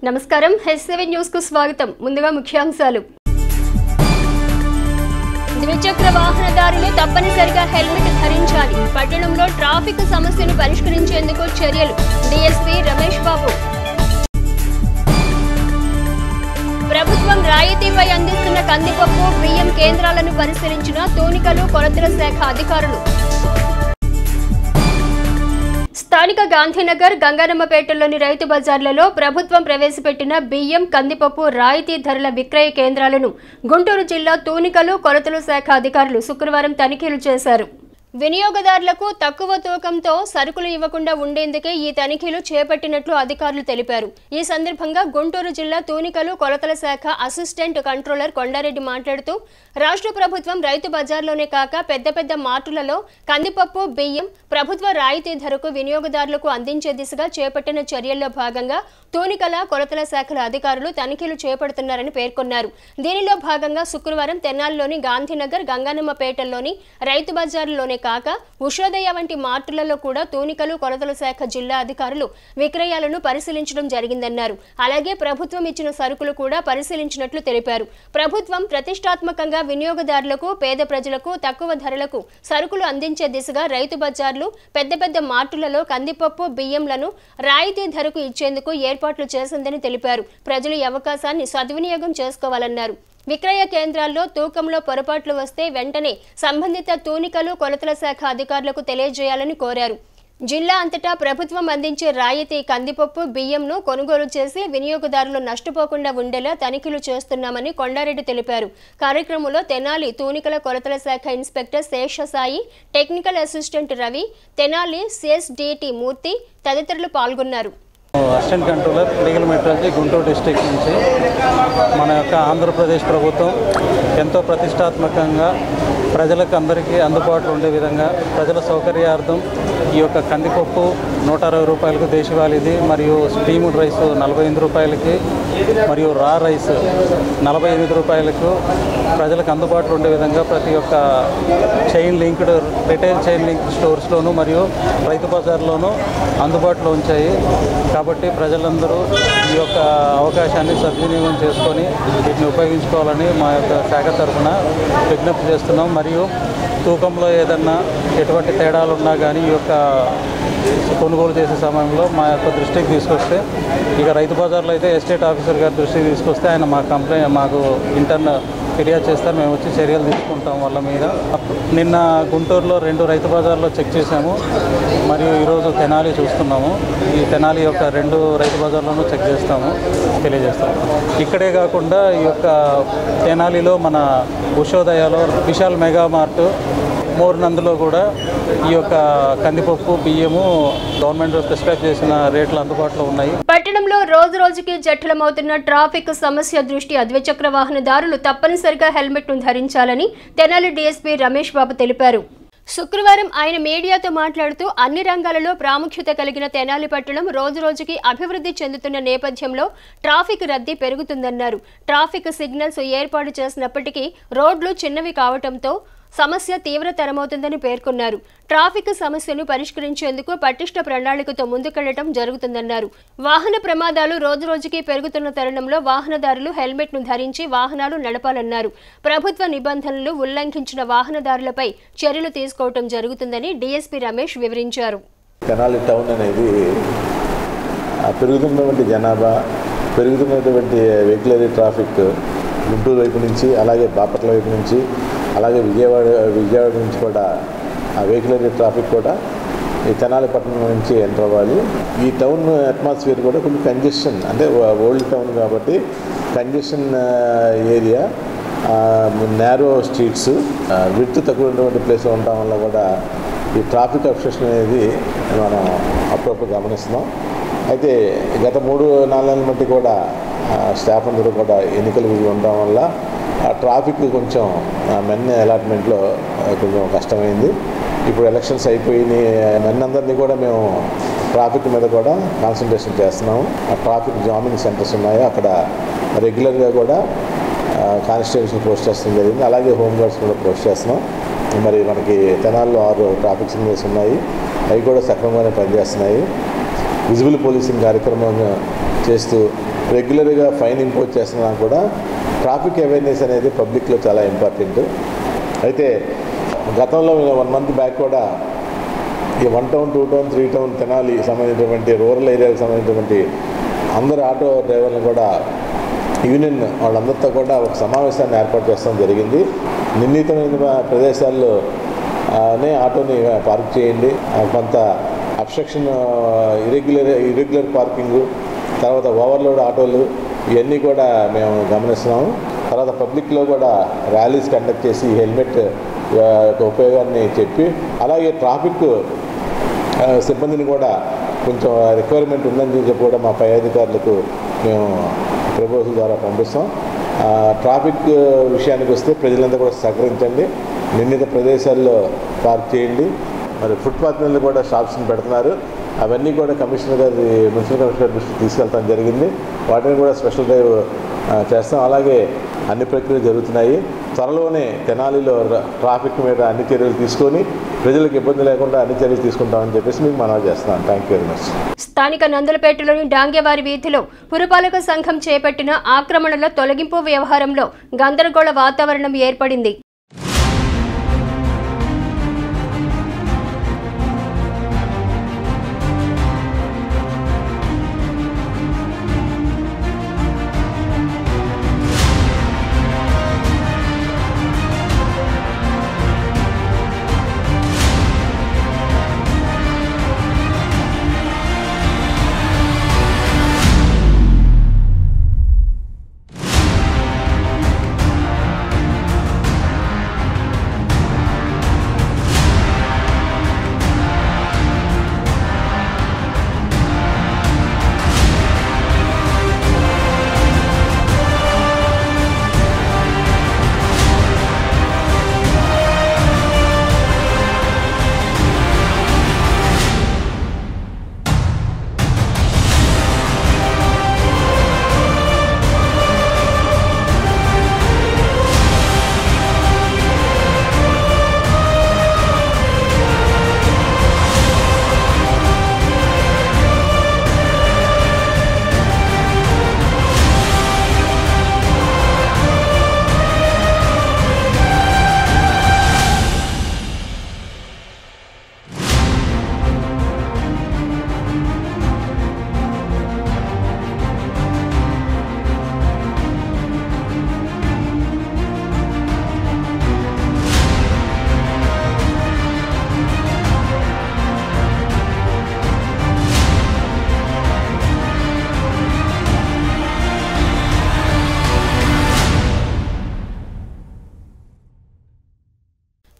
నమస్కారం H7 news కు స్వాగతం. ముందుగా ముఖ్యాంశాలు. ద్విచక్ర వాహనదారులు తప్పనిసరిగా హెల్మెట్ ధరించాలి. పట్టణంలో ట్రాఫిక్ సమస్యను పరిష్కరించేందుకు చర్యలు. డీఎస్పీ రమేష్ బాబు. ప్రభుత్వం రాయితీపై అందిస్తున్న కందిపప్పు బియ్యం కేంద్రాలను పరిశీలించిన తూనికలు కొలతల శాఖ అధికారులు. స్థానిక గాంధీనగర్ గంగానమ్మపేటలోని రైతు బజార్లలో ప్రభుత్వం ప్రవేశపెట్టిన బియ్యం కందిపప్పు రాయితీ ధరల విక్రయ కేంద్రాలను గుంటూరు జిల్లా తూనికలు కొలతల శాఖ అధికారులు శుక్రవారం తనిఖీలు చేశారు. వినియోగదారులకు తక్కువ తూకంతో సరుకులు ఇవ్వకుండా ఉండేందుకే ఈ తనిఖీలు చేపట్టినట్లు అధికారులు తెలిపారు. ఈ సందర్భంగా గుంటూరు జిల్లా తూనికలు కొలతల శాఖ అసిస్టెంట్ కంట్రోలర్ కొండారెడ్డి మాట్లాడుతూ రాష్ట్ర ప్రభుత్వం రైతు బజార్లోనే కాక పెద్ద పెద్ద మార్టులలో కందిపప్పు బియ్యం ప్రభుత్వ రాయితీ ధరకు వినియోగదారులకు అందించే దిశగా చేపట్టిన చర్యల్లో భాగంగా తూనికల కొలతల శాఖల అధికారులు తనిఖీలు చేపడుతున్నారని పేర్కొన్నారు. దీనిలో భాగంగా శుక్రవారం తెనాలిలోని గాంధీనగర్ గంగానమ్మపేటలోని రైతు బజార్లోనే కాక ఉషోదయ వంటి మార్టులలో కూడా తూనికలు కొలతల శాఖ జిల్లా అధికారులు విక్రయాలను పరిశీలించడం జరిగిందన్నారు. అలాగే ప్రభుత్వం ఇచ్చిన సరుకులు కూడా పరిశీలించినట్లు తెలిపారు. ప్రభుత్వం ప్రతిష్టాత్మకంగా వినియోగదారులకు పేద ప్రజలకు తక్కువ ధరలకు సరుకులు అందించే దిశగా రైతు బజార్లు పెద్ద పెద్ద మార్టులలో కందిపప్పు బియ్యంలను రాయితీ ధరకు ఇచ్చేందుకు ఏర్పాట్లు చేసిందని తెలిపారు. ప్రజలు ఈ అవకాశాన్ని సద్వినియోగం చేసుకోవాలన్నారు. విక్రయ కేంద్రాల్లో తూకంలో పొరపాట్లు వస్తే వెంటనే సంబంధిత తూనికలు కొలతల శాఖ అధికారులకు తెలియజేయాలని కోరారు. జిల్లా అంతటా ప్రభుత్వం అందించే రాయితీ కందిపప్పు బియ్యంను కొనుగోలు చేసి వినియోగదారులు నష్టపోకుండా ఉండేలా తనిఖీలు చేస్తున్నామని కొండారెడ్డి తెలిపారు. కార్యక్రమంలో తెనాలి తూనికల కొలతల శాఖ inspector Seshasayi, technical assistant Ravi, Tenali CSDT Murthy తదితరులు పాల్గొన్నారు. Assistant controller legal metrology Guntur district నుంచి మన యొక్క ఆంధ్రప్రదేశ్ ప్రభుత్వం ఎంతో ప్రతిష్టాత్మకంగా ప్రజలకు అందరికీ అందుబాటులో ఉండే విధంగా ప్రజల సౌకర్యార్థం ఈ యొక్క కందిపప్పు 160 రూపాయలకు దేశవాళీది మరియు స్టీమ్డ్ రైస్ 45 రూపాయలకి మరియు రా రైస్ 48 రూపాయలకు ప్రజలకు అందుబాటులో ఉండే విధంగా ప్రతి ఒక్క రిటైల్ చైన్ లింక్డ్ స్టోర్స్లోనూ మరియు రైతు బజార్లోనూ అందుబాటులో ఉంచాయి. కాబట్టి ప్రజలందరూ ఈ యొక్క అవకాశాన్ని సద్వినియోగం చేసుకొని వీటిని ఉపయోగించుకోవాలని మా యొక్క శాఖ తరఫున విజ్ఞప్తి చేస్తున్నాం. మరియు తూకంలో ఏదన్నా ఎటువంటి తేడాలు ఉన్నా కానీ ఈ యొక్క కొనుగోలు చేసే సమయంలో మా యొక్క దృష్టికి తీసుకొస్తే, ఇక రైతు బజార్లో అయితే ఎస్టేట్ ఆఫీసర్ గారి దృష్టికి తీసుకొస్తే ఆయన మాకు ఇంటర్న్ ఫిర్యాదు చేస్తారు. మేము వచ్చి చర్యలు తీసుకుంటాం వాళ్ళ మీద. నిన్న గుంటూరులో 2 రైతు బజార్లో చెక్ చేసాము మరియు ఈరోజు తెనాలి చూస్తున్నాము. ఈ తెనాలి యొక్క 2 రైతు బజార్లను చెక్ చేస్తాము, తెలియజేస్తాము. ఇక్కడే కాకుండా ఈ యొక్క తెనాలిలో మన ఉషోదయలో విశాల్ మెగా మార్ట్ మోర్నందులో కూడా ఈ యొక్క కందిపప్పు బియ్యము గవర్నమెంట్ ప్రిస్క్రైబ్ చేసిన రేట్లు అందుబాటులో ఉన్నాయి. పట్టణంలో రోజు రోజుకి జటిలమవుతున్న ట్రాఫిక్ సమస్య దృష్ట్యా ద్విచక్ర వాహనదారులు తప్పనిసరిగా హెల్మెట్ ను ధరించాలని తెనాలి డీఎస్పీ రమేష్ బాబు తెలిపారు. శుక్రవారం ఆయన మీడియాతో మాట్లాడుతూ అన్ని రంగాలలో ప్రాముఖ్యత కలిగిన తెనాలి పట్టణం రోజు రోజుకి అభివృద్ధి చెందుతున్న నేపథ్యంలో ట్రాఫిక్ రద్దీ పెరుగుతుందన్నారు. ట్రాఫిక్ సిగ్నల్స్ ఏర్పాటు చేసినప్పటికీ రోడ్లు చిన్నవి కావడంతో సమస్య తీవ్రతరమవుతుందని పేర్కొన్నారు. ట్రాఫిక్ సమస్యను పరిష్కరించేందుకు పటిష్ట ప్రణాళికతో ముందుకెళ్లడం జరుగుతుందన్నారు. వాహన ప్రమాదాలు రోజురోజుకి పెరుగుతున్న తరుణంలో వాహనదారులు హెల్మెట్ ను ధరించి వాహనాలు నడపాలన్నారు. ప్రభుత్వ నిబంధనలు ఉల్లంఘించిన వాహనదారులపై చర్యలు తీసుకోవడం జరుగుతుందని డీఎస్పీ రమేష్ వివరించారు. తెనాలి టౌన్ అనేది పెరుగుతున్నటువంటి జనాభా, పెరుగుతున్నటువంటి వెహికల్ ట్రాఫిక్ గుంటూరు వైపు నుంచి, అలాగే బాపట్ల వైపు నుంచి, అలాగే విజయవాడ నుంచి కూడా ఆ వెహికల్ ట్రాఫిక్ కూడా ఈ తెనాలి పట్టణం నుంచి ఎంటర్ అవ్వాలి. ఈ టౌన్ అట్మాస్ఫియర్ కూడా కొంచెం కంజెషన్, అంటే ఓల్డ్ టౌన్ కాబట్టి congestion area, narrow streets, width తక్కువ ఉన్నటువంటి ప్లేస్లో ఉండటం వల్ల కూడా ఈ ట్రాఫిక్ అబ్స్ట్రక్షన్ అనేది మనం అప్పుడప్పుడు గమనిస్తున్నాం. అయితే గత 3-4 నెలల మట్టి కూడా స్టాఫ్ అందరూ కూడా ఎన్నికలు ఉండడం వల్ల ఆ ట్రాఫిక్ కొంచెం మెన్ అలాట్మెంట్లో కొంచెం కష్టమైంది. ఇప్పుడు ఎలక్షన్స్ అయిపోయి మెన్ అందరినీ కూడా మేము ట్రాఫిక్ మీద కూడా కాన్సన్ట్రేషన్ చేస్తున్నాము. ఆ ట్రాఫిక్ జామింగ్ సెంటర్స్ ఉన్నాయి, అక్కడ రెగ్యులర్గా కూడా కానిస్టేబుల్స్ని పోస్ట్ చేస్తడం జరిగింది. అలాగే హోంగార్డ్స్ కూడా పోస్ట్ చేస్తున్నాం. మరి మనకి తెనాల్లో 6 ట్రాఫిక్ సిగ్నల్స్ ఉన్నాయి, అవి కూడా సక్రమంగానే పనిచేస్తున్నాయి. విజిబుల్ పోలీసింగ్ కార్యక్రమం చేస్తూ రెగ్యులర్గా ఫైన్ ఇంపోజ్ చేస్తున్నా కూడా ట్రాఫిక్ అవేర్నెస్ అనేది పబ్లిక్లో చాలా ఇంపార్టెంట్. అయితే గతంలో 1 month బ్యాక్ కూడా ఈ 1 town 2 town 3 town తెనాలి సంబంధించినటువంటి రూరల్ ఏరియాకి సంబంధించినటువంటి అందరు ఆటో డ్రైవర్లను కూడా యూనియన్ వాళ్ళందరితో కూడా ఒక సమావేశాన్ని ఏర్పాటు చేస్తాం జరిగింది. నిర్ణీతమైన ప్రదేశాల్లోనే ఆటోని పార్క్ చేయండి, కొంత అబ్స్ట్రక్షన్ ఇర్రెగ్యులర్ పార్కింగు, తర్వాత ఓవర్లోడ్ ఆటోలు ఇవన్నీ కూడా మేము గమనిస్తున్నాము. తర్వాత పబ్లిక్లో కూడా ర్యాలీస్ కండక్ట్ చేసి హెల్మెట్ యొక్క ఉపయోగాన్ని చెప్పి, అలాగే ట్రాఫిక్ సిబ్బందిని కూడా కొంచెం రిక్వైర్మెంట్ ఉందని చెప్పి కూడా మా పై అధికారులకు మేము ప్రపోజల్ ద్వారా పంపిస్తాం. ట్రాఫిక్ విషయానికి వస్తే ప్రజలంతా కూడా సహకరించండి, నిర్ణీత ప్రదేశాల్లో పార్క్ చేయండి. మరి ఫుట్పాత్ మీద కూడా షాప్స్ని పెడుతున్నారు, అవన్నీ కూడా మున్సిపల్ కమిషనర్ దృష్టికి తీసుకెళ్తాం జరిగింది. వాటిని కూడా స్పెషల్ డ్రైవ్ చేస్తాం. అలాగే అన్ని ప్రక్రియలు జరుగుతున్నాయి. త్వరలోనే తెనాలిలో ట్రాఫిక్ మీద అన్ని చర్యలు తీసుకొని ప్రజలకు ఇబ్బంది లేకుండా అన్ని చర్యలు తీసుకుంటామని చెప్పేసి మీకు మనవి చేస్తున్నాను. Thank you very much. స్థానిక నందులపేటలోని డాంగేవారి వీధిలో పురపాలక సంఘం చేపట్టిన ఆక్రమణల తొలగింపు వ్యవహారంలో గందరగోళ వాతావరణం ఏర్పడింది.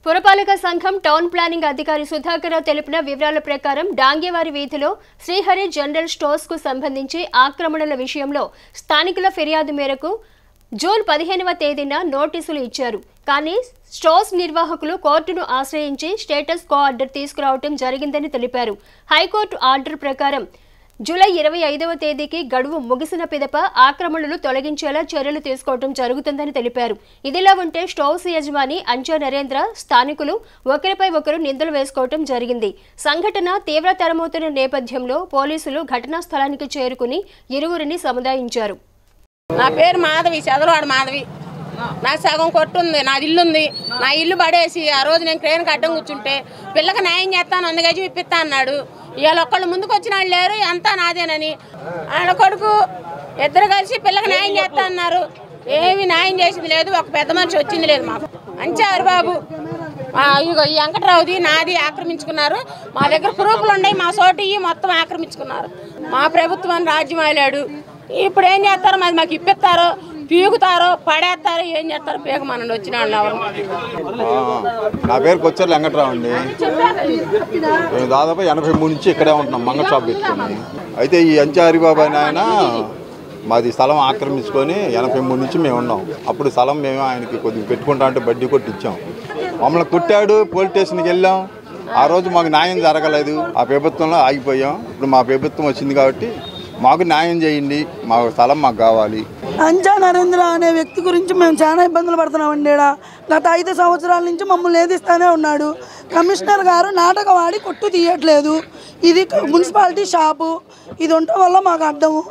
పురపాలక సంఘం టౌన్ ప్లానింగ్ అధికారి సుధాకర్ తెలిపిన వివరాల ప్రకారం డాంగేవారి వీధిలో శ్రీహరి జనరల్ స్టోర్స్ కు సంబంధించి ఆక్రమణల విషయంలో స్థానికుల ఫిర్యాదు మేరకు జూన్ 15వ తేదీన నోటీసులు ఇచ్చారు. కానీ స్టోర్స్ నిర్వాహకులు కోర్టును ఆశ్రయించి స్టేటస్ కో ఆర్డర్ తీసుకురావడం జరిగిందని తెలిపారు. హైకోర్టు ఆర్డర్ ప్రకారం జూలై 25వ తేదీకి గడువు ముగిసిన పిదప ఆక్రమణలు తొలగించేలా చర్యలు తీసుకోవడం జరుగుతుందని తెలిపారు. ఇదిలా ఉంటే స్టోర్స్ యజమాని అంచా నరేంద్ర స్థానికులు ఒకరిపై ఒకరు నిందలు వేసుకోవడం జరిగింది. సంఘటన తీవ్రతరమవుతున్న నేపథ్యంలో పోలీసులు ఘటనా స్థలానికి చేరుకుని ఇరువురిని సముదాయించారు. నా పేరు మాధవి, చదలవాడు మాధవి. నా సగం కొట్టుంది, నాది ఇల్లు ఉంది. నా ఇల్లు పడేసి ఆ రోజు నేను క్రేన్కి అడ్డం కూర్చుంటే పిల్లకి న్యాయం చేస్తాను, 100 గజం ఇప్పిస్తా అన్నాడు. ఇవాళ ఒక్కళ్ళు ముందుకు వచ్చిన వాళ్ళు లేరు, అంతా నాదేనని. ఆయన కొడుకు ఇద్దరు కలిసి పిల్లకి న్యాయం చేస్తా అన్నారు. ఏమి న్యాయం చేసింది లేదు, ఒక పెద్ద మనిషి వచ్చింది లేదు. మాకు అంచారు బాబు, ఇగో ఈ వెంకట్రావుది నాది ఆక్రమించుకున్నారు. మా దగ్గర ప్రూఫ్లు ఉన్నాయి, మా సోటి మొత్తం ఆక్రమించుకున్నారు. మా ప్రభుత్వం రాజ్యం ఆలాడు. ఇప్పుడు ఏం చేస్తారో మాది మాకు ఇప్పిస్తారో, పీగుతారో, పడేస్తారో, ఏం చేస్తారో పీగమనండి వచ్చిన వాళ్ళు ఎవరు. నా పేరు కొచ్చారు వెంకట్రావు అండి. మేము దాదాపు 83 నుంచి ఇక్కడే ఉంటున్నాం, మంగళ షాప్ పెట్టుకుని. అయితే ఈ అంచా హరిబాబు ఆయన మాది స్థలం ఆక్రమించుకొని 83 నుంచి మేము ఉన్నాం. అప్పుడు స్థలం మేము ఆయనకి కొద్దిగా పెట్టుకుంటా అంటే బడ్డీ కొట్టి ఇచ్చాం. మమ్మల్ని కొట్టాడు, పోలీస్ స్టేషన్కి వెళ్ళాం. ఆ రోజు మాకు న్యాయం జరగలేదు, ఆ ప్రభుత్వంలో ఆగిపోయాం. ఇప్పుడు మా ప్రభుత్వం వచ్చింది కాబట్టి మాకు న్యాయం చేయండి, మా స్థలం మాకు కావాలి. అంచా నరేంద్ర అనే వ్యక్తి గురించి మేము చాలా ఇబ్బందులు పడుతున్నామండి. గత 5 సంవత్సరాల నుంచి మమ్మల్ని ఏదిస్తానే ఉన్నాడు. కమిషనర్ గారు నాటకం ఆడి కొట్టు తీయట్లేదు. ఇది మున్సిపాలిటీ షాపు, ఇది ఉండటం వల్ల మాకు అడ్డము.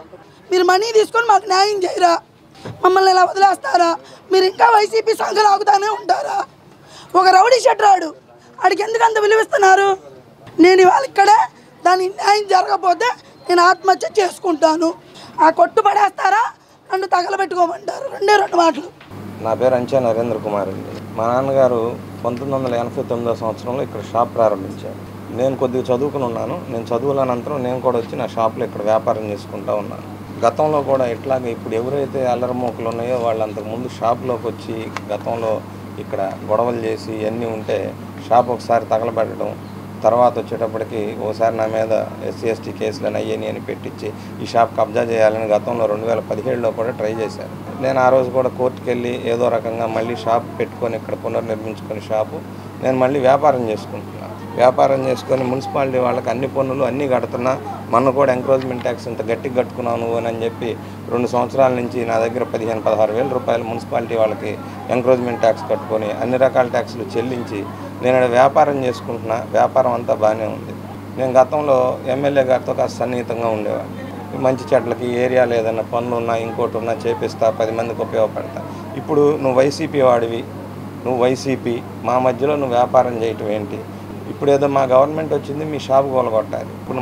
మీరు మనీ తీసుకొని మాకు న్యాయం చేయరా? మమ్మల్ని ఎలా వదిలేస్తారా? మీరు ఇంకా వైసీపీ సంఘాలు ఆగుతానే ఉంటారా? ఒక రౌడీ షెట్రాడు ఆడికి ఎందుకు అంత విలువిస్తున్నారు? నేను ఇవాళ ఇక్కడే దానికి న్యాయం జరగకపోతే నేను ఆత్మహత్య చేసుకుంటాను. ఆ కొట్టు పడేస్తారా, నన్ను తగలబెట్టుకోమంటారు. రెండు మాటలు. నా పేరు అంచా నరేంద్ర కుమార్ అండి. మా నాన్నగారు 1989వ సంవత్సరంలో ఇక్కడ షాప్ ప్రారంభించారు. నేను కొద్దిగా చదువుకుని ఉన్నాను. నేను చదువుల అనంతరం నేను కూడా వచ్చి నా షాప్లో ఇక్కడ వ్యాపారం చేసుకుంటూ ఉన్నాను. గతంలో కూడా ఇట్లాగే ఇప్పుడు ఎవరైతే అల్లరిమోకలు ఉన్నాయో వాళ్ళు అంతకుముందు షాప్లోకి వచ్చి గతంలో ఇక్కడ గొడవలు చేసి ఇవన్నీ ఉంటే షాప్ ఒకసారి తగలబెట్టడం, తర్వాత వచ్చేటప్పటికి ఓసారి నా మీద SC/ST కేసులను అయ్యని అని పెట్టించి ఈ షాప్ కబ్జా చేయాలని గతంలో 2017లో కూడా ట్రై చేశారు. నేను ఆ రోజు కూడా కోర్టుకు వెళ్ళి ఏదో రకంగా మళ్ళీ షాప్ పెట్టుకొని ఇక్కడ పునర్నిర్మించుకొని షాపు నేను మళ్ళీ వ్యాపారం చేసుకుంటున్నాను. వ్యాపారం చేసుకొని మున్సిపాలిటీ వాళ్ళకి అన్ని పన్నులు అన్నీ కడుతున్నా, మొన్న కూడా ఎంక్రోచ్మెంట్ ట్యాక్స్ ఇంత గట్టిగా కట్టుకున్నావు నువ్వు అని చెప్పి 2 సంవత్సరాల నుంచి నా దగ్గర 15-16 వేల రూపాయలు మున్సిపాలిటీ వాళ్ళకి ఎంక్రోచ్మెంట్ ట్యాక్స్ కట్టుకొని అన్ని రకాల ట్యాక్సులు చెల్లించి నేను వ్యాపారం చేసుకుంటున్నా. వ్యాపారం అంతా బాగానే ఉంది. నేను గతంలో ఎమ్మెల్యే గారితో కాస్త సన్నిహితంగా ఉండేవాడిని. మంచి చెట్లకి ఏరియాలో ఏదైనా పనులు ఉన్నా ఇంకోటి ఉన్నా చేపిస్తా, 10 మందికి ఉపయోగపడతా. ఇప్పుడు నువ్వు వైసీపీ వాడివి, నువ్వు వైసీపీ, మా మధ్యలో నువ్వు వ్యాపారం చేయటం ఏంటి? ఇప్పుడు ఏదో మా గవర్నమెంట్ వచ్చింది, మీ షాపు కూలగొట్టాలి. ఇప్పుడు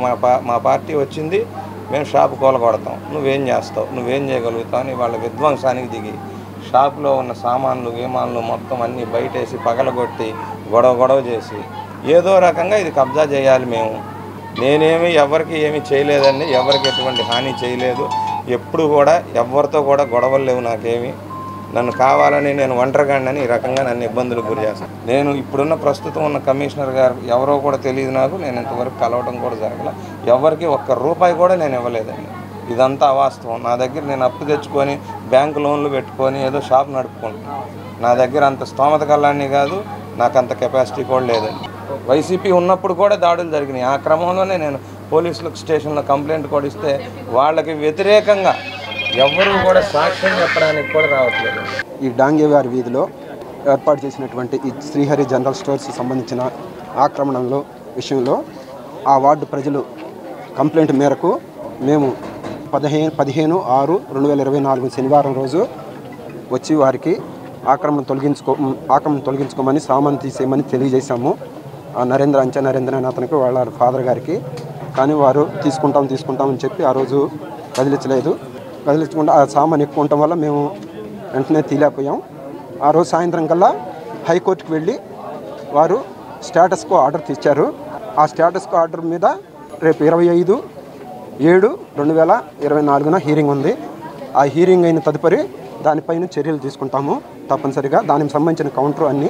మా పార్టీ వచ్చింది, మేము షాపు కూలగొడతాం. నువ్వేం చేస్తావు, నువ్వేం చేయగలుగుతావు అని వాళ్ళ విధ్వంసానికి దిగి షాపులో ఉన్న సామాన్లు గీమాన్లు మొత్తం అన్నీ బయటేసి పగలగొట్టి గొడవ చేసి ఏదో రకంగా ఇది కబ్జా చేయాలి. నేనేమి ఎవరికి ఏమీ చేయలేదండి, ఎవరికి ఎటువంటి హాని చేయలేదు. ఎప్పుడు కూడా ఎవరితో కూడా గొడవలు లేవు. నాకేమి నన్ను కావాలని నేను ఒంటరిగాడిని ఈ రకంగా నన్ను ఇబ్బందులకు గురి చేస్తాను. నేను ఇప్పుడున్న ప్రస్తుతం ఉన్న కమిషనర్ గారు ఎవరో కూడా తెలియదు నాకు. నేను ఇంతవరకు కలవడం కూడా జరగల. ఎవరికి ₹1 కూడా నేను ఇవ్వలేదండి. ఇదంతా అవాస్తవం. నా దగ్గర నేను అప్పు తెచ్చుకొని బ్యాంకు లోన్లు పెట్టుకొని ఏదో షాప్ నడుపుకుంటున్నాను. నా దగ్గర అంత స్తోమత కల్లాన్ని కాదు, నాకు అంత కెపాసిటీ కూడా లేదండి. వైసీపీ ఉన్నప్పుడు కూడా దాడులు జరిగినాయి. ఆ క్రమంలోనే నేను పోలీసులకు స్టేషన్లో కంప్లైంట్ కూడా ఇస్తే వాళ్ళకి వ్యతిరేకంగా ఎవరు కూడా సాక్ష్యం చెప్పడానికి కూడా రావట్లేదు. ఈ డాంగేవారి వీధిలో ఏర్పాటు చేసినటువంటి ఈ శ్రీహరి జనరల్ స్టోర్స్కి సంబంధించిన ఆక్రమణలో విషయంలో ఆ వార్డు ప్రజలు కంప్లైంట్ మేరకు మేము 15/6/2024 శనివారం రోజు వచ్చి వారికి ఆక్రమణ తొలగించుకోమని సామాను తీసేయమని తెలియజేశాము. అంచా నరేంద్ర అని అతనికి వాళ్ళ ఫాదర్ గారికి. కానీ వారు తీసుకుంటామని చెప్పి ఆ రోజు కదిలించకుండా ఆ సామాను ఎక్కువ ఉండటం వల్ల మేము వెంటనే తీలేకపోయాం. ఆ రోజు సాయంత్రం కల్లా హైకోర్టుకు వెళ్ళి వారు స్టేటస్కో ఆర్డర్ తెచ్చారు. ఆ స్టేటస్కో ఆర్డర్ మీద రేపు 25/7/2024 హీరింగ్ ఉంది. ఆ హీరింగ్ అయిన తదుపరి దానిపైన చర్యలు తీసుకుంటాము. తప్పనిసరిగా దానికి సంబంధించిన కౌంటర్ అన్ని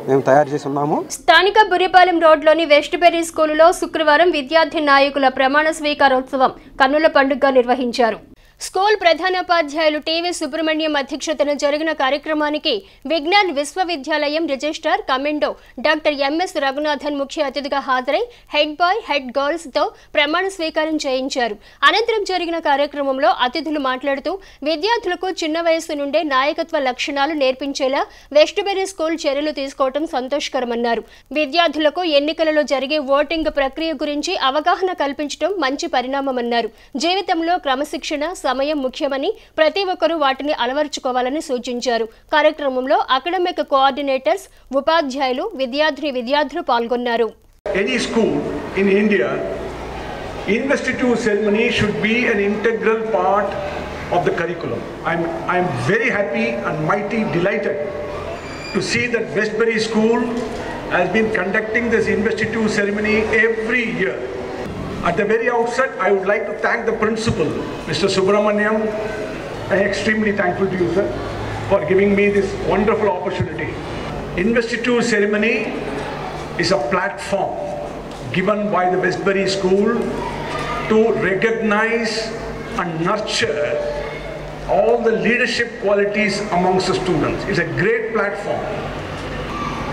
మేము తయారు చేసి ఉన్నాము. స్థానిక బురిపాలెం రోడ్లోని వెస్ట్బెర్రీ స్కూలులో శుక్రవారం విద్యార్థి నాయకుల ప్రమాణ స్వీకారోత్సవం కన్నుల పండుగగా నిర్వహించారు. స్కూల్ ప్రధానోపాధ్యాయులు టీవీ సుబ్రహ్మణ్యం అధ్యక్షతన జరిగిన కార్యక్రమానికి విజ్ఞాన్ విశ్వవిద్యాలయం registrar commando doctor MS Raghunathan ముఖ్య అతిథిగా హాజరై హెడ్ బాయ్ హెడ్ గర్ల్స్ తో ప్రమాణ స్వీకారం చేయించారు. అనంతరం జరిగిన కార్యక్రమంలో అతిథులు మాట్లాడుతూ విద్యార్థులకు చిన్న వయసు నుండే నాయకత్వ లక్షణాలు నేర్పించేలా వెస్ట్బెర్రీ స్కూల్ చర్యలు తీసుకోవడం సంతోషకరమన్నారు. విద్యార్థులకు ఎన్నికలలో జరిగే ఓటింగ్ ప్రక్రియ గురించి అవగాహన కల్పించడం మంచి పరిణామమన్నారు. జీవితంలో క్రమశిక్షణ సమయం ముఖ్యమని ప్రతి ఒక్కరూ వాటిని అలవర్చుకోవాలని సూచించారు. కార్యక్రమంలో అకాడమిక్ కోఆర్డినేటర్స్, ఉపాధ్యాయులు, విద్యార్థులు పాల్గొన్నారు. Any school in India, investiture ceremony should be an integral part of the curriculum. I'm very happy and mighty delighted to see that Westbury School has been conducting this investiture ceremony every year. At the very outset, I would like to thank the principal, Mr. Subramaniam. I am extremely thankful to you, sir, for giving me this wonderful opportunity. Investiture ceremony is a platform given by the Westbury School to recognize and nurture all the leadership qualities amongst the students. It's a great platform.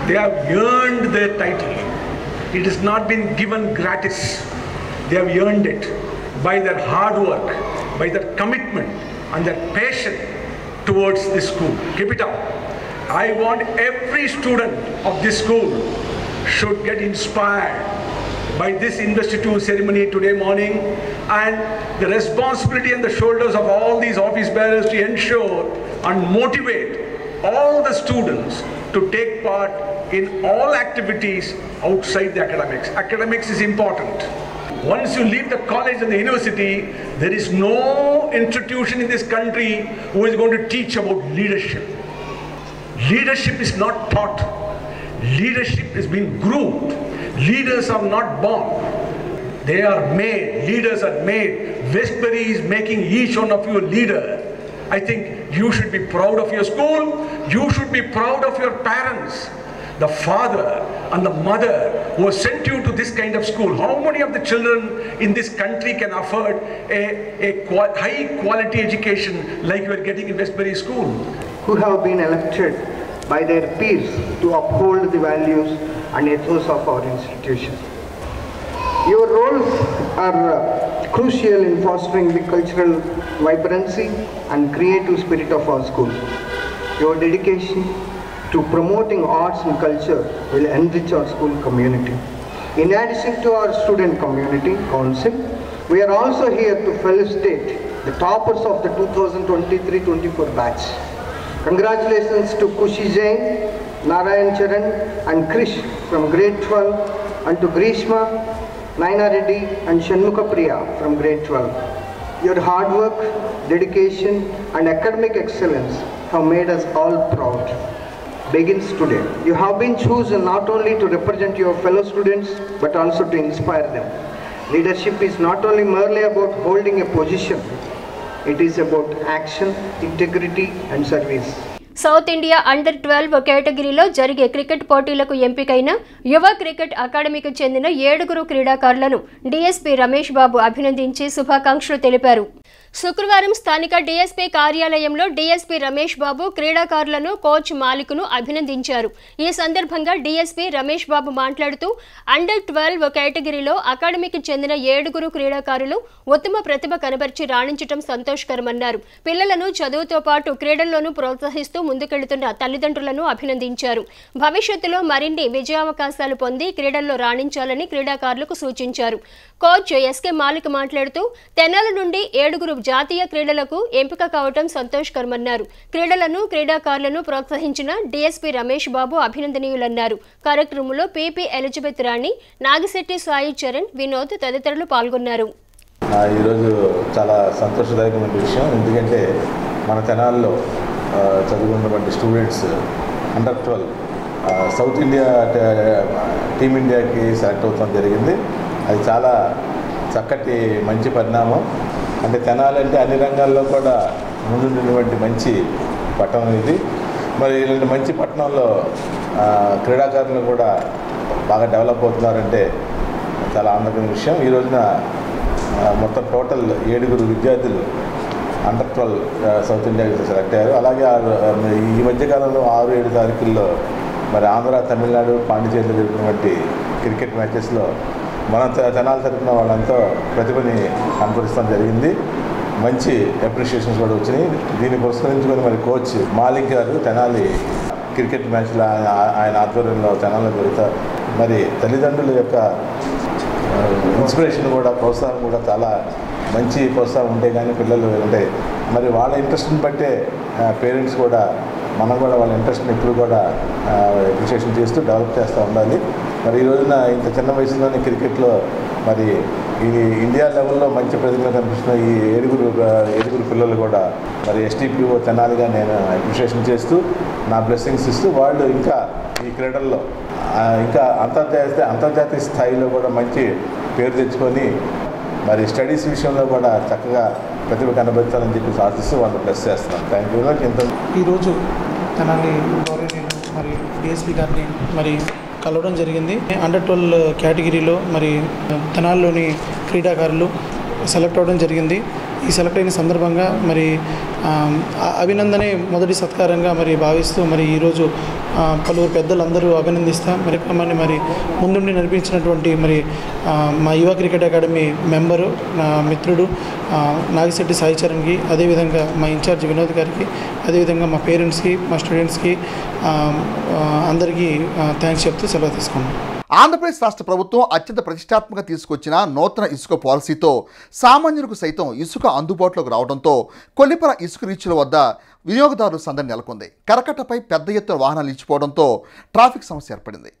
They have earned their title. It has not been given gratis. They have earned it by their hard work, by their commitment and their passion towards this school. Keep it up. I want every student of this school should get inspired by this investiture ceremony today morning, and the responsibility on the shoulders of all these office bearers to ensure and motivate all the students to take part in all activities outside the academics. Academics is important. Once you leave the college and the university, there is no institution in this country who is going to teach about leadership. Leadership is not taught. Leadership is being groomed. Leaders are not born. They are made. Leaders are made. Westbury is making each one of you a leader. I think you should be proud of your school. You should be proud of your parents, the father and the mother who have sent you to this kind of school. How many of the children in this country can afford a high quality education like you are getting in Westbury School? Who have been elected by their peers to uphold the values and ethos of our institution. Your roles are crucial in fostering the cultural vibrancy and creative spirit of our school. Your dedication to promoting arts and culture will enrich our school community. In addition to our student community council, we are also here to felicitate the toppers of the 2023-24 batch. Congratulations to Kushi Jain, Narayan Charan and Krish from grade 12, and to Grishma, Naina Reddy and Shanmukha Priya from grade 12. Your hard work, dedication and academic excellence have made us all proud. Begins today. You have been chosen not only to represent your fellow students but also to inspire them. Leadership is not only merely about holding a position, it is about action, integrity and service. South India under 12 కేటగిరీలో జరిగే cricket పోటీలకు ఎంపికైన యువ cricket అకాడమీకి చెందిన 7 క్రీడాకారులను DSP Ramesh Babu అభినందించి శుభాకాంక్షలు తెలిపారు. శుక్రవారం స్థానిక డీఎస్పీ కార్యాలయంలో డీఎస్పీ రమేష్ బాబు క్రీడాకారులను కోచ్ మాలిక్ను అభినందించారు. ఈ సందర్భంగా డీఎస్పీ రమేష్ బాబు మాట్లాడుతూ అండర్ 12 కేటగిరీలో అకాడమీకి చెందిన 7 క్రీడాకారులు ఉత్తమ ప్రతిభ కనబర్చి రాణించడం సంతోషకరమన్నారు. పిల్లలను చదువుతో పాటు క్రీడల్లోనూ ప్రోత్సహిస్తూ ముందుకెళ్తున్న తల్లిదండ్రులను అభినందించారు. భవిష్యత్తులో మరిన్ని విజయావకాశాలు పొంది క్రీడల్లో రాణించాలని క్రీడాకారులకు సూచించారు. కోచ్ ఎస్కే మాలిక్ మాట్లాడుతూ తెనాల నుండి 7 జాతీయ క్రీడలకు ఎంపిక కావడం సంతోషకరమన్నారు. క్రీడలను క్రీడాకారులను ప్రోత్సహించిన డీఎస్పీ రమేష్ బాబు అభినందనీయులన్నారు. కార్యక్రమంలో పీపీ ఎలిజబెత్ రాణి, నాగిశెట్టి సాయి చరణ్, వినోద్ తదితరులు పాల్గొన్నారు. ఈరోజు చాలా సంతోషదాయకమైన విషయం. ఎందుకంటే మన తెనాల్లో చదువుకున్నటువంటి స్టూడెంట్స్ అండర్ 12 సౌత్ ఇండియా టీమిండియాకి సెలెక్ట్ అవుతాం జరిగింది. అది చాలా చక్కటి మంచి పరిణామం. అంటే తెనాలంటే అన్ని రంగాల్లో కూడా ముందున్నటువంటి మంచి పట్టణం ఇది. మరి ఇలాంటి మంచి పట్టణంలో క్రీడాకారులు కూడా బాగా డెవలప్ అవుతున్నారంటే చాలా ఆనందకరమైన విషయం. ఈ రోజున మొత్తం టోటల్ 7 విద్యార్థులు అండర్ 12 సౌత్ ఇండియాకి సెలెక్ట్ అయ్యారు. అలాగే ఈ మధ్యకాలంలో 6-7 తారీఖుల్లో మరి ఆంధ్ర, తమిళనాడు, పాండిచేరిలో జరిగినటువంటి క్రికెట్ మ్యాచెస్లో మన తెనాలి తరపున వాళ్ళంతా ప్రతిభని కనపరుస్తాం జరిగింది. మంచి అప్రిషియేషన్స్ కూడా వచ్చినాయి. దీన్ని పురస్కరించుకొని మరి కోచ్ మాలిక్ గారు తెనాలి క్రికెట్ మ్యాచ్లో ఆయన ఆధ్వర్యంలో తెనాలిలో జరుగుతారు. మరి తల్లిదండ్రుల యొక్క ఇన్స్పిరేషన్ కూడా, ప్రోత్సాహం కూడా చాలా మంచి ప్రోత్సాహం ఉంటే కానీ పిల్లలు అంటే మరి వాళ్ళ ఇంట్రెస్ట్ని బట్టే పేరెంట్స్ కూడా మనం కూడా వాళ్ళ ఇంట్రెస్ట్ని ఎప్పుడు కూడా అప్రిషియేషన్ చేస్తూ డెవలప్ చేస్తూ ఉండాలి. మరి ఈ రోజున ఇంత చిన్న వయసులోనే క్రికెట్లో మరి ఈ ఇండియా లెవెల్లో మంచి ప్రతిభ కనిపిస్తున్న ఈ 7 పిల్లలు కూడా మరి ఎస్టీపీఓ తెనాలిగా నేను అప్రిషియేషన్ చేస్తూ నా బ్లెస్సింగ్స్ ఇస్తూ వాళ్ళు ఇంకా ఈ క్రీడల్లో ఇంకా అంతర్జాతీయ స్థాయిలో కూడా మంచి పేరు తెచ్చుకొని మరి స్టడీస్ విషయంలో కూడా చక్కగా ప్రతిభ కనబరుస్తారని చెప్పి ఆశిస్తూ వాళ్ళు ప్లస్ చేస్తున్నాను. Thank you very much. ఈరోజు తెనాలి గౌరవనీయులు మరి డిఎస్పీ గారిని మరి కలవడం జరిగింది. అండర్ 12 కేటగిరీలో మరి తెనాలిలోని క్రీడాకారులు సెలెక్ట్ అవ్వడం జరిగింది. ఈ సెలెక్ట్ అయిన సందర్భంగా మరి అభినందనే మొదటి సత్కారంగా మరి భావిస్తూ మరి ఈరోజు పలువురు పెద్దలందరూ అభినందిస్తా మరి ముందుండి నడిపించినటువంటి మరి మా యువ క్రికెట్ అకాడమీ మెంబరు, నా మిత్రుడు నాగిశెట్టి సాయి చరణ్కి, అదేవిధంగా మా ఇన్ఛార్జ్ వినోద్ గారికి, అదేవిధంగా మా పేరెంట్స్కి, మా స్టూడెంట్స్కి అందరికీ థ్యాంక్స్ చెప్తూ సెలవు తీసుకున్నాం. ఆంధ్రప్రదేశ్ రాష్ట్ర ప్రభుత్వం అత్యంత ప్రతిష్టాత్మకంగా తీసుకొచ్చిన నూతన ఇసుక పాలసీతో సామాన్యులకు సైతం ఇసుక అందుబాటులోకి రావడంతో కొల్లిపర ఇసుక రీచ్ల వద్ద వినియోగదారుల సందడి నెలకొంది. కరకట్టపై పెద్ద ఎత్తున వాహనాలు నిలిచిపోవడంతో ట్రాఫిక్ సమస్య ఏర్పడింది.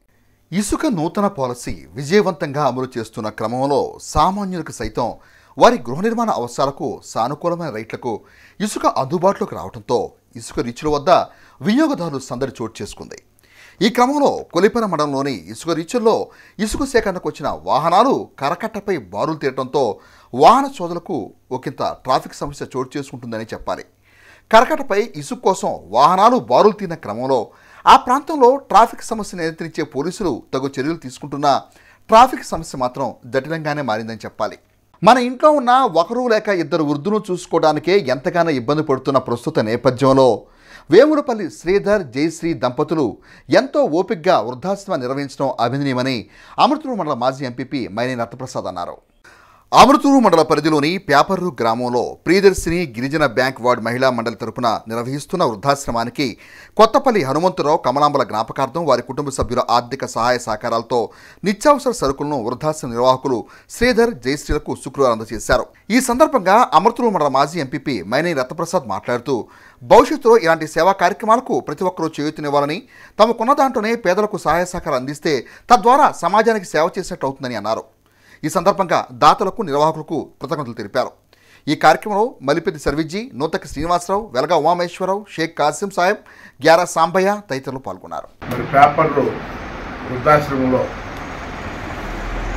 ఇసుక నూతన పాలసీ విజయవంతంగా అమలు చేస్తున్న క్రమంలో సామాన్యులకు సైతం వారి గృహ నిర్మాణ అవసరాలకు సానుకూలమైన రేట్లకు ఇసుక అందుబాటులోకి రావడంతో ఇసుక రీచ్ల వద్ద వినియోగదారులు సందడి చోటు చేసుకుంది. ఈ క్రమంలో కొలిపర మండలంలోని ఇసుక రీచుల్లో ఇసుక సేకరణకు వచ్చిన వాహనాలు కరకట్టపై బారులు తీయడంతో వాహన సోదరులకు ఒకంత ట్రాఫిక్ సమస్య చోటు చేసుకుంటుందని చెప్పాలి. కరకట్టపై ఇసుక కోసం వాహనాలు బారులు తీరిన క్రమంలో ఆ ప్రాంతంలో ట్రాఫిక్ సమస్య నియంత్రించే పోలీసులు తగు చర్యలు తీసుకుంటున్నా ట్రాఫిక్ సమస్య మాత్రం జటిలంగానే మారిందని చెప్పాలి. మన ఇంట్లో ఉన్న ఒకరు లేక ఇద్దరు వృద్ధులను చూసుకోవడానికే ఎంతగానో ఇబ్బంది పడుతున్న ప్రస్తుత నేపథ్యంలో వేములపల్లి శ్రీధర్ జయశ్రీ దంపతులు ఎంతో ఓపికగా వృద్ధాశ్రమం నిర్వహించడం అభినందనీయమని అమృతూరు మండల మాజీ ఎంపీపీ మైనేని రత్నప్రసాద్ అన్నారు. అమృతూరు మండల పరిధిలోని పేపర్రు గ్రామంలో ప్రియదర్శిని గిరిజన బ్యాంక్ వార్డు మహిళా మండలి తరపున నిర్వహిస్తున్న వృద్ధాశ్రమానికి కొత్తపల్లి హనుమంతరావు కమలాంబల జ్ఞాపకార్థం వారి కుటుంబ సభ్యుల ఆర్థిక సహాయ సహకారాలతో నిత్యావసర సరుకులను వృద్ధాశ్రమ నిర్వాహకులు శ్రీధర్ జయశ్రీలకు శుక్రవారం అందజేశారు. ఈ సందర్భంగా అమృతూరు మండల మాజీ ఎంపీపీ మైనేని రత్నప్రసాద్ మాట్లాడుతూ భవిష్యత్తులో ఇలాంటి సేవా కార్యక్రమాలకు ప్రతి ఒక్కరూ చేయూతనివ్వాలని, తమకున్న దాంట్లోనే పేదలకు సహాయ సహకారం అందిస్తే తద్వారా సమాజానికి సేవ చేసినట్టు అవుతుందని అన్నారు. ఈ సందర్భంగా దాతలకు నిర్వాహకులకు కృతజ్ఞతలు తెలిపారు. ఈ కార్యక్రమంలో మలిపెద్ది సర్విజీ, నూతకి శ్రీనివాసరావు, వెలగా ఉమామేశ్వరరావు, షేక్ కాసిం సాహెబ్, గ్యారా సాంబయ్య తదితరులు పాల్గొన్నారు. మరి పేపర్లు వృద్ధాశ్రమంలో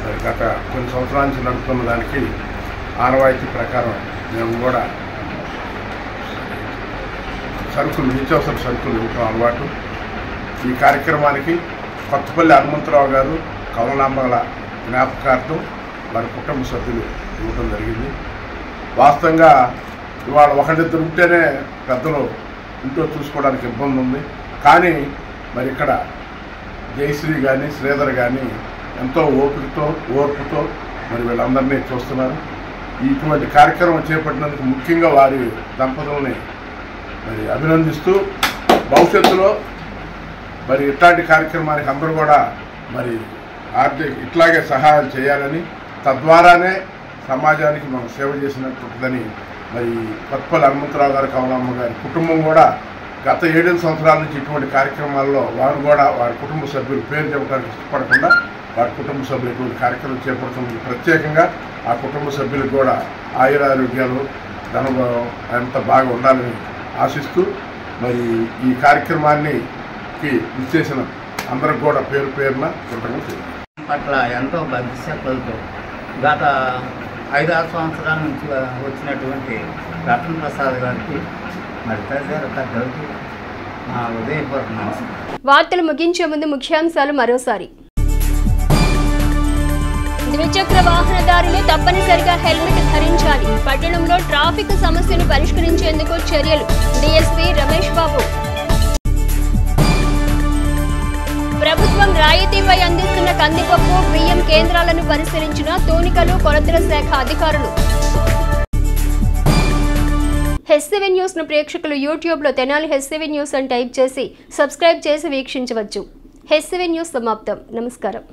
మరి గత కొన్ని సంవత్సరాల నుంచి నడుపుతున్న దానికి ఆనవాయితీ ప్రకారం మేము కూడా సరుకులు నిత్యావసర సరుకులు ఇవ్వటం అలవాటు. ఈ కార్యక్రమానికి కొత్తపల్లి హనుమంతరావు గారు కమలాంబల జ్ఞాపకార్థం వారి కుటుంబ సభ్యులు ఇవ్వడం జరిగింది. వాస్తవంగా ఇవాళ ఒకరిద్దరు ఉంటేనే పెద్దలు ఇంట్లో చూసుకోవడానికి ఇబ్బంది ఉంది. కానీ మరి ఇక్కడ జయశ్రీ కానీ శ్రీధర్ కానీ ఎంతో ఓపికతో ఓర్పుతో మరి వీళ్ళందరినీ చూస్తున్నారు. ఇటువంటి కార్యక్రమం చేపట్టినందుకు ముఖ్యంగా వారి దంపతులని మరి అభినందిస్తూ భవిష్యత్తులో మరి ఇట్లాంటి కార్యక్రమానికి అందరూ కూడా మరి ఇట్లాగే సహాయం చేయాలని, తద్వారానే సమాజానికి మనం సేవ చేసినట్టుంటుందని మరి కొత్తపల్లి హనుమంతరావు గారు కమలమ్మ గారి కుటుంబం కూడా గత 7 సంవత్సరాల నుంచి ఇటువంటి కార్యక్రమాల్లో వారు కూడా వారి కుటుంబ సభ్యులు పేరు చెప్పడానికి ఇష్టపడకుండా వారి కుటుంబ సభ్యులు ఇటువంటి కార్యక్రమం చేపడుతుంది. ప్రత్యేకంగా ఆ కుటుంబ సభ్యులకు కూడా ఆయురారోగ్యాలు ధనభావం అంత బాగా ఉండాలని ఆశిస్తూ మరి ఈ కార్యక్రమాన్ని విచ్చేసిన అందరికి కూడా పేరు పేరున కృతజ్ఞతలు పట్ల ఎంతో భక్తిశ్రద్ధలతో గత 5-6 సంవత్సరాల నుంచి వచ్చినటువంటి రత్నప్రసాద్ గారికి మరి తదితర పెద్దలకి నా హృదయపూర్వక నమస్కారం. వార్తలు ముగించే ముందు ముఖ్యాంశాలు మరోసారి. ద్విచక్ర వాహనదారులు తప్పనిసరిగా హెల్మెట్ ధరించాలి. పట్టణంలో ట్రాఫిక్ సమస్యను పరిష్కరించేందుకు చర్యలు. డీఎస్పీ రమేష్ బాబు. ప్రభుత్వం రాయితీపై అందిస్తున్న కందిపప్పు, బియ్యం కేంద్రాలను పరిశీలించిన తూనికలు కొలతల శాఖ అధికారులు. హెచ్సివి న్యూస్ ను ప్రేక్షకులు యూట్యూబ్ లో తెనాలి హెచ్సివి న్యూస్ అని టైప్ చేసి సబ్స్క్రైబ్ చేసి వీక్షించవచ్చు. హెచ్సివి న్యూస్ సమాప్తం. నమస్కారం.